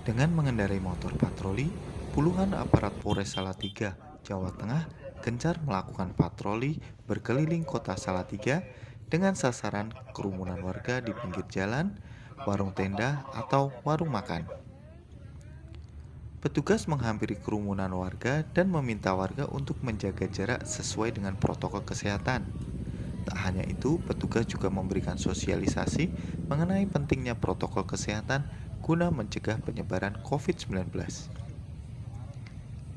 Dengan mengendarai motor patroli, puluhan aparat Polres Salatiga, Jawa Tengah, gencar melakukan patroli berkeliling kota Salatiga dengan sasaran kerumunan warga di pinggir jalan, warung tenda, atau warung makan. Petugas menghampiri kerumunan warga dan meminta warga untuk menjaga jarak sesuai dengan protokol kesehatan. Tak hanya itu, petugas juga memberikan sosialisasi mengenai pentingnya protokol kesehatan guna mencegah penyebaran COVID-19.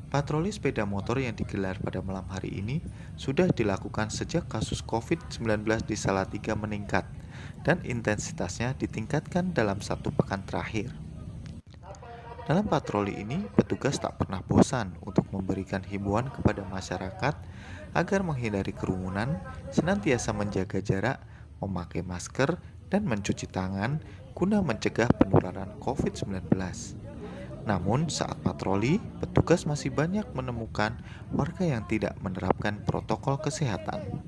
Patroli sepeda motor yang digelar pada malam hari ini sudah dilakukan sejak kasus COVID-19 di Salatiga meningkat dan intensitasnya ditingkatkan dalam 1 pekan terakhir. Dalam patroli ini, petugas tak pernah bosan untuk memberikan himbauan kepada masyarakat agar menghindari kerumunan, senantiasa menjaga jarak, memakai masker, dan mencuci tangan guna mencegah penularan COVID-19. Namun, saat patroli, petugas masih banyak menemukan warga yang tidak menerapkan protokol kesehatan.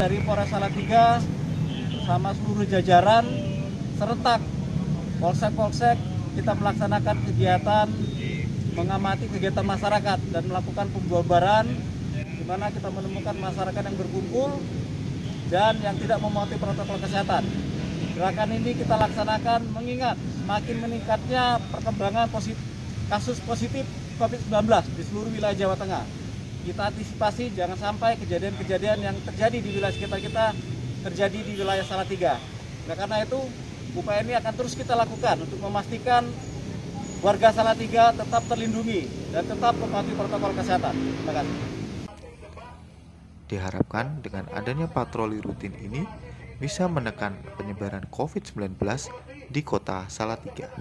Dari Polres Salatiga sama seluruh jajaran serentak polsek-polsek kita melaksanakan kegiatan mengamati kegiatan masyarakat dan melakukan pembubaran di mana kita menemukan masyarakat yang berkumpul dan yang tidak mematuhi protokol kesehatan. Gerakan ini kita laksanakan mengingat semakin meningkatnya perkembangan kasus positif COVID-19 di seluruh wilayah Jawa Tengah. Kita antisipasi jangan sampai kejadian-kejadian yang terjadi di wilayah sekitar kita terjadi di wilayah Salatiga. Nah, karena itu upaya ini akan terus kita lakukan untuk memastikan warga Salatiga tetap terlindungi dan tetap mematuhi protokol kesehatan. Terima kasih. Diharapkan dengan adanya patroli rutin ini bisa menekan penyebaran COVID-19 di kota Salatiga.